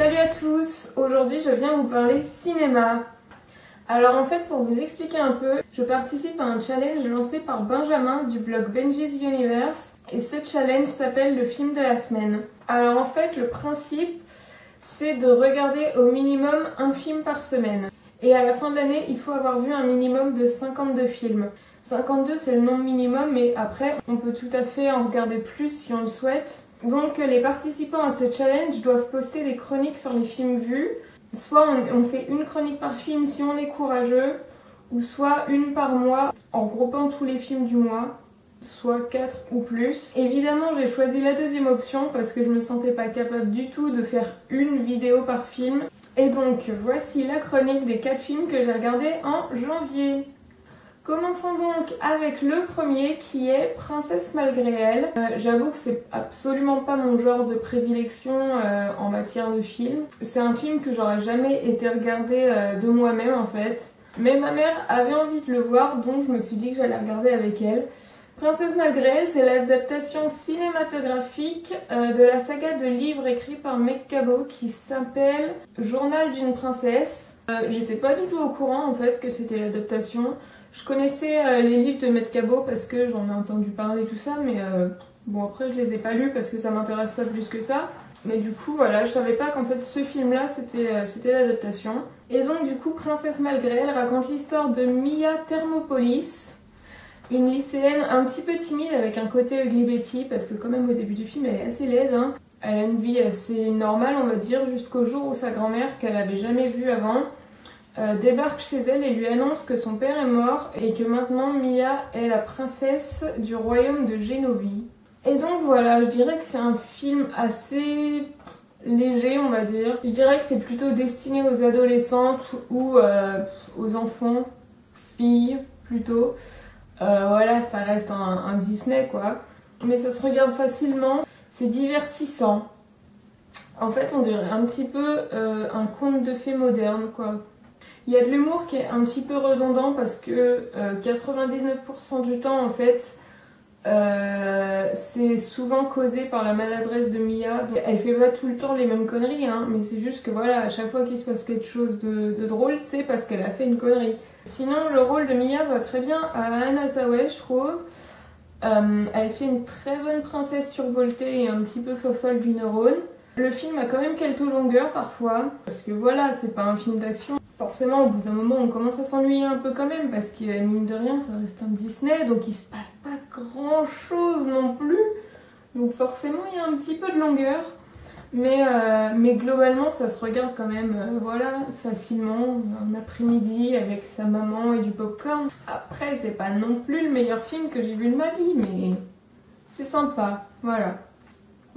Salut à tous, aujourd'hui je viens vous parler cinéma. Alors en fait pour vous expliquer un peu, je participe à un challenge lancé par Benjamin du blog Benji's Universe et ce challenge s'appelle le film de la semaine. Alors en fait le principe c'est de regarder au minimum un film par semaine. Et à la fin de l'année il faut avoir vu un minimum de 52 films. 52 c'est le nombre minimum mais après on peut tout à fait en regarder plus si on le souhaite. Donc les participants à ce challenge doivent poster des chroniques sur les films vus. Soit on fait une chronique par film si on est courageux, ou soit une par mois en regroupant tous les films du mois, soit 4 ou plus. Évidemment j'ai choisi la deuxième option parce que je me sentais pas capable du tout de faire une vidéo par film. Et donc voici la chronique des 4 films que j'ai regardés en janvier. Commençons donc avec le premier qui est Princesse malgré elle. J'avoue que c'est absolument pas mon genre de prédilection en matière de film. C'est un film que j'aurais jamais été regarder de moi-même en fait. Mais ma mère avait envie de le voir donc je me suis dit que j'allais regarder avec elle. Princesse malgré elle, c'est l'adaptation cinématographique de la saga de livres écrits par Meg Cabot qui s'appelle Journal d'une princesse. J'étais pas du tout au courant en fait que c'était l'adaptation. Je connaissais les livres de Meg Cabot parce que j'en ai entendu parler tout ça, mais bon après je les ai pas lus parce que ça m'intéresse pas plus que ça. Mais du coup voilà, je savais pas qu'en fait ce film-là c'était l'adaptation. Et donc du coup Princesse malgré elle raconte l'histoire de Mia Thermopolis, une lycéenne un petit peu timide avec un côté Ugly Betty parce que quand même au début du film elle est assez laide. Hein. Elle a une vie assez normale on va dire jusqu'au jour où sa grand-mère qu'elle avait jamais vue avant débarque chez elle et lui annonce que son père est mort et que maintenant Mia est la princesse du royaume de Génovie. Et donc voilà, je dirais que c'est un film assez léger on va dire. Je dirais que c'est plutôt destiné aux adolescentes ou aux enfants, filles plutôt. Voilà, ça reste un Disney quoi. Mais ça se regarde facilement, c'est divertissant. En fait on dirait un petit peu un conte de fées moderne quoi. Il y a de l'humour qui est un petit peu redondant parce que 99% du temps en fait c'est souvent causé par la maladresse de Mia. Elle fait pas tout le temps les mêmes conneries hein, mais c'est juste que voilà à chaque fois qu'il se passe quelque chose de drôle c'est parce qu'elle a fait une connerie. Sinon le rôle de Mia va très bien à Anne Hathaway je trouve. Elle fait une très bonne princesse survoltée et un petit peu fofolle du neurone. Le film a quand même quelques longueurs parfois parce que voilà c'est pas un film d'action. Forcément, au bout d'un moment, on commence à s'ennuyer un peu quand même, parce que mine de rien, ça reste un Disney, donc il se passe pas grand chose non plus. Donc forcément, il y a un petit peu de longueur. Mais globalement, ça se regarde quand même, voilà, facilement, un après-midi avec sa maman et du popcorn. Après, c'est pas non plus le meilleur film que j'ai vu de ma vie, mais c'est sympa, voilà.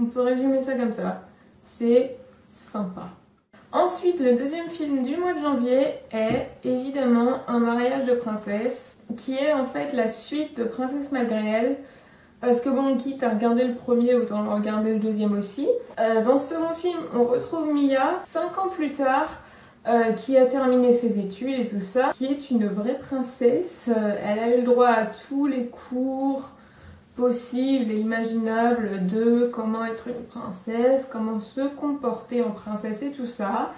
On peut résumer ça comme ça. C'est sympa. Ensuite, le deuxième film du mois de janvier est évidemment Un mariage de princesse, qui est en fait la suite de Princesse malgré elle, parce que bon, quitte à regarder le premier, autant regarder le deuxième aussi. Dans ce second film, on retrouve Mia, 5 ans plus tard, qui a terminé ses études et tout ça, qui est une vraie princesse. Elle a eu le droit à tous les cours possible et imaginable de comment être une princesse, comment se comporter en princesse et tout ça.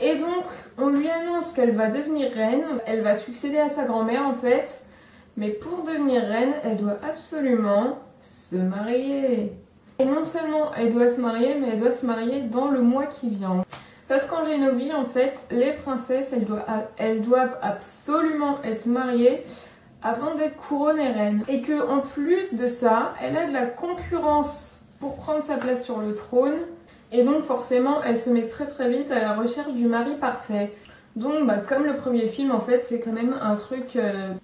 Et donc on lui annonce qu'elle va devenir reine, elle va succéder à sa grand-mère en fait, mais pour devenir reine, elle doit absolument se marier. Et non seulement elle doit se marier, mais elle doit se marier dans le mois qui vient. Parce qu'en Génovie, en fait, les princesses, elles doivent absolument être mariées avant d'être couronnée reine. Et que en plus de ça, elle a de la concurrence pour prendre sa place sur le trône. Et donc forcément, elle se met très très vite à la recherche du mari parfait. Donc bah, comme le premier film, en fait, c'est quand même un truc,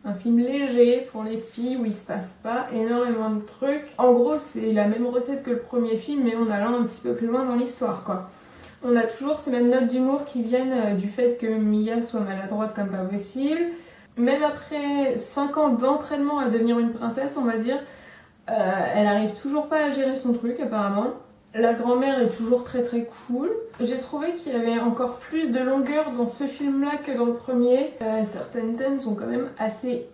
un film léger pour les filles où il se passe pas énormément de trucs. En gros, c'est la même recette que le premier film, mais en allant un petit peu plus loin dans l'histoire, quoi. On a toujours ces mêmes notes d'humour qui viennent du fait que Mia soit maladroite comme pas possible. Même après 5 ans d'entraînement à devenir une princesse, on va dire, elle arrive toujours pas à gérer son truc apparemment. La grand-mère est toujours très très cool. J'ai trouvé qu'il y avait encore plus de longueur dans ce film-là que dans le premier. Certaines scènes sont quand même assez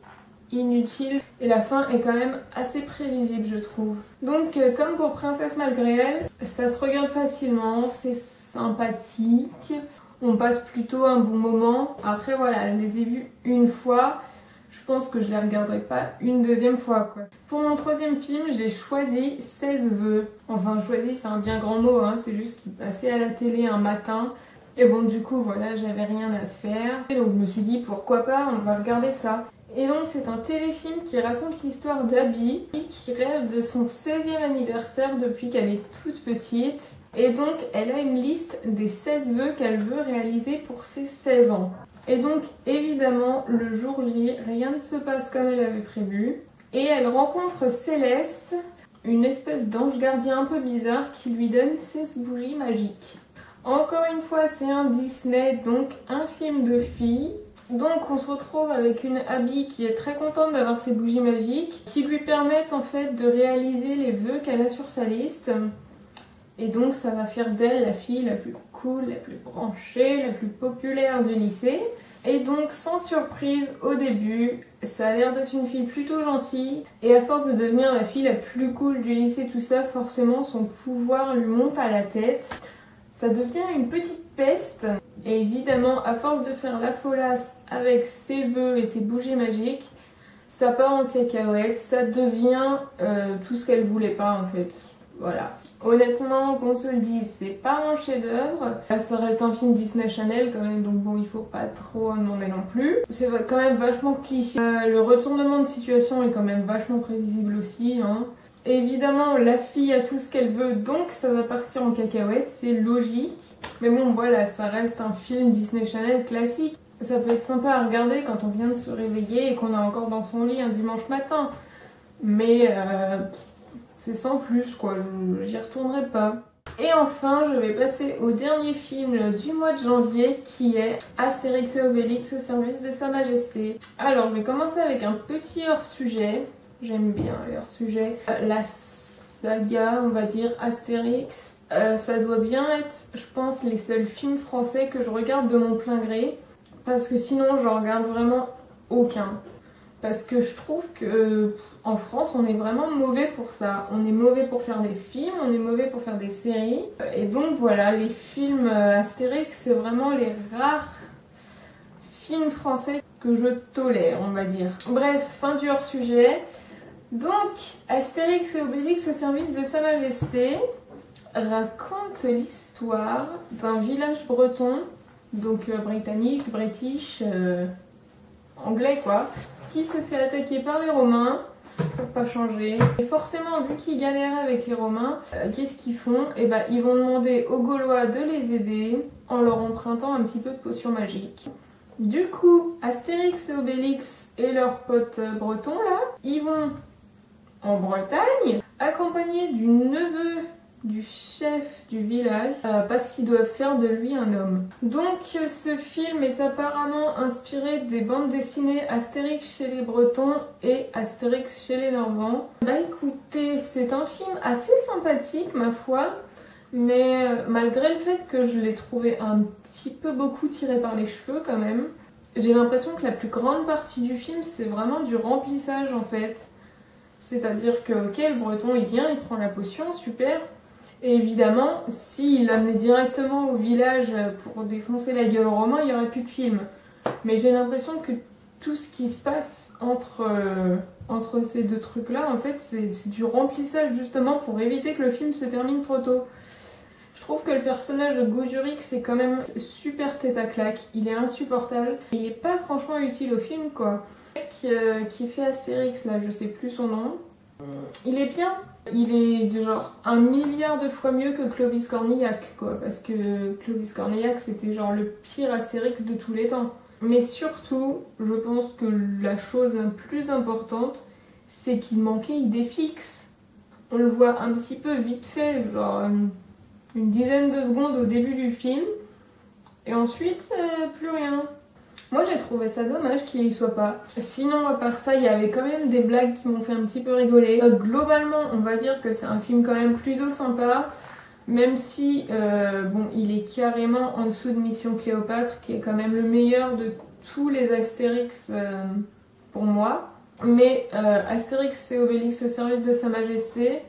inutiles et la fin est quand même assez prévisible je trouve. Donc comme pour Princesse malgré elle, ça se regarde facilement, c'est sympathiques. On passe plutôt un bon moment. Après voilà, je les ai vus une fois. Je pense que je les regarderai pas une deuxième fois quoi. Pour mon troisième film, j'ai choisi 16 vœux. Enfin choisi, c'est un bien grand mot, hein. C'est juste qu'il passait à la télé un matin. Et bon du coup voilà, j'avais rien à faire. Et donc je me suis dit pourquoi pas, on va regarder ça. Et donc c'est un téléfilm qui raconte l'histoire d'Abby qui rêve de son 16e anniversaire depuis qu'elle est toute petite. Et donc elle a une liste des 16 vœux qu'elle veut réaliser pour ses 16 ans. Et donc évidemment le jour J, rien ne se passe comme elle avait prévu. Et elle rencontre Céleste, une espèce d'ange gardien un peu bizarre qui lui donne 16 bougies magiques. Encore une fois c'est un Disney, donc un film de filles. Donc on se retrouve avec une Abby qui est très contente d'avoir ses bougies magiques qui lui permettent en fait de réaliser les vœux qu'elle a sur sa liste. Et donc ça va faire d'elle la fille la plus cool, la plus branchée, la plus populaire du lycée. Et donc sans surprise au début, ça a l'air d'être une fille plutôt gentille. Et à force de devenir la fille la plus cool du lycée, tout ça, forcément son pouvoir lui monte à la tête. Ça devient une petite peste. Et évidemment, à force de faire la folasse avec ses vœux et ses bougies magiques, ça part en cacahuète, ça devient tout ce qu'elle voulait pas en fait. Voilà. Honnêtement, qu'on se le dise, c'est pas un chef-d'œuvre. Ça reste un film Disney Channel quand même, donc bon, il faut pas trop en demander non plus. C'est quand même vachement cliché. Le retournement de situation est quand même vachement prévisible aussi, hein. Évidemment, la fille a tout ce qu'elle veut, donc ça va partir en cacahuète, c'est logique. Mais bon, voilà, ça reste un film Disney Channel classique. Ça peut être sympa à regarder quand on vient de se réveiller et qu'on est encore dans son lit un dimanche matin. Mais c'est sans plus, quoi, j'y retournerai pas. Et enfin, je vais passer au dernier film du mois de janvier qui est Astérix et Obélix au service de Sa Majesté. Alors, je vais commencer avec un petit hors-sujet. J'aime bien les hors-sujets. La saga, on va dire, Astérix, ça doit bien être, je pense, les seuls films français que je regarde de mon plein gré. Parce que sinon, je regarde vraiment aucun. Parce que je trouve que en France, on est vraiment mauvais pour ça. On est mauvais pour faire des films, on est mauvais pour faire des séries. Et donc voilà, les films Astérix, c'est vraiment les rares films français que je tolère, on va dire. Bref, fin du hors-sujet. Donc, Astérix et Obélix au service de Sa Majesté raconte l'histoire d'un village breton, donc britannique, british, anglais quoi, qui se fait attaquer par les Romains, pour pas changer. Et forcément, vu qu'ils galéraient avec les Romains, qu'est-ce qu'ils font? Et bah, ils vont demander aux Gaulois de les aider en leur empruntant un petit peu de potions magiques. Du coup, Astérix et Obélix et leurs potes bretons là, ils vont en Bretagne, accompagnés du neveu du chef du village, parce qu'ils doivent faire de lui un homme. Donc ce film est apparemment inspiré des bandes dessinées Astérix chez les Bretons et Astérix chez les Normands. Bah écoutez, c'est un film assez sympathique ma foi, mais malgré le fait que je l'ai trouvé un petit peu beaucoup tiré par les cheveux quand même, j'ai l'impression que la plus grande partie du film c'est vraiment du remplissage en fait. C'est-à-dire que ok, le breton il vient, il prend la potion, super. Et évidemment, s'il l'amenait directement au village pour défoncer la gueule aux Romains, il n'y aurait plus de film. Mais j'ai l'impression que tout ce qui se passe entre ces deux trucs-là, en fait, c'est du remplissage justement pour éviter que le film se termine trop tôt. Je trouve que le personnage de Gojurix c'est quand même super tête à claque, il est insupportable. Il est pas franchement utile au film quoi. Qui fait Astérix là, je sais plus son nom. Il est bien, il est genre 1 milliard de fois mieux que Clovis Cornillac quoi, parce que Clovis Cornillac c'était genre le pire Astérix de tous les temps. Mais surtout, je pense que la chose la plus importante, c'est qu'il manquait idée fixe. On le voit un petit peu vite fait, genre une dizaine de secondes au début du film, et ensuite plus rien. Moi j'ai trouvé ça dommage qu'il y soit pas. Sinon à part ça, il y avait quand même des blagues qui m'ont fait un petit peu rigoler. Globalement on va dire que c'est un film quand même plutôt sympa, même si bon, il est carrément en dessous de Mission Cléopâtre qui est quand même le meilleur de tous les Astérix pour moi. Mais Astérix et Obélix au service de Sa Majesté,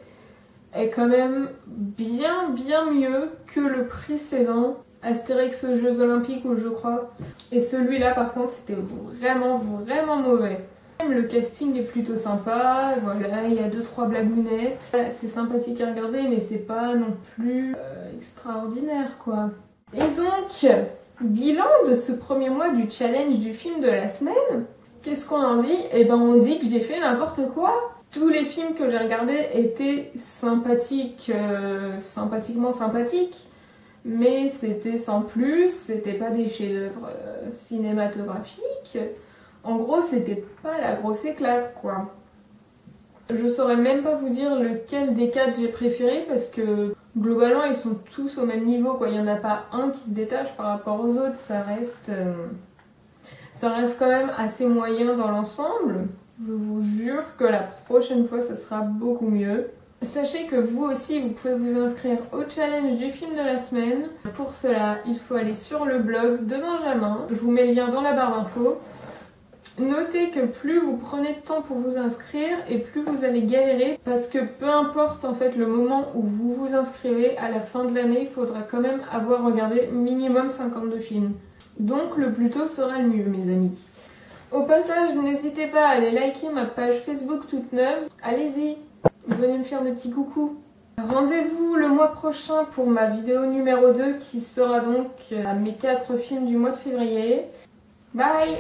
est quand même bien mieux que le précédent, Astérix aux Jeux Olympiques, ou je crois. Et celui-là par contre c'était vraiment mauvais. Même le casting est plutôt sympa, voilà, il y a 2-3 blagounettes. C'est sympathique à regarder mais c'est pas non plus extraordinaire quoi. Et donc, bilan de ce premier mois du challenge du film de la semaine. Qu'est-ce qu'on en dit? Eh ben on dit que j'ai fait n'importe quoi. Tous les films que j'ai regardés étaient sympathiques, sympathiquement sympathiques, mais c'était sans plus, c'était pas des chefs-d'œuvre cinématographiques. En gros, c'était pas la grosse éclate, quoi. Je saurais même pas vous dire lequel des 4 j'ai préféré parce que globalement ils sont tous au même niveau, quoi. Il y en a pas un qui se détache par rapport aux autres, ça reste quand même assez moyen dans l'ensemble. Je vous jure que la prochaine fois, ça sera beaucoup mieux. Sachez que vous aussi, vous pouvez vous inscrire au challenge du film de la semaine. Pour cela, il faut aller sur le blog de Benjamin. Je vous mets le lien dans la barre d'infos. Notez que plus vous prenez de temps pour vous inscrire et plus vous allez galérer parce que peu importe en fait le moment où vous vous inscrivez, à la fin de l'année, il faudra quand même avoir regardé minimum 52 films. Donc le plus tôt sera le mieux, mes amis. Au passage, n'hésitez pas à aller liker ma page Facebook toute neuve. Allez-y, venez me faire des petits coucous. Rendez-vous le mois prochain pour ma vidéo numéro 2 qui sera donc à mes 4 films du mois de février. Bye!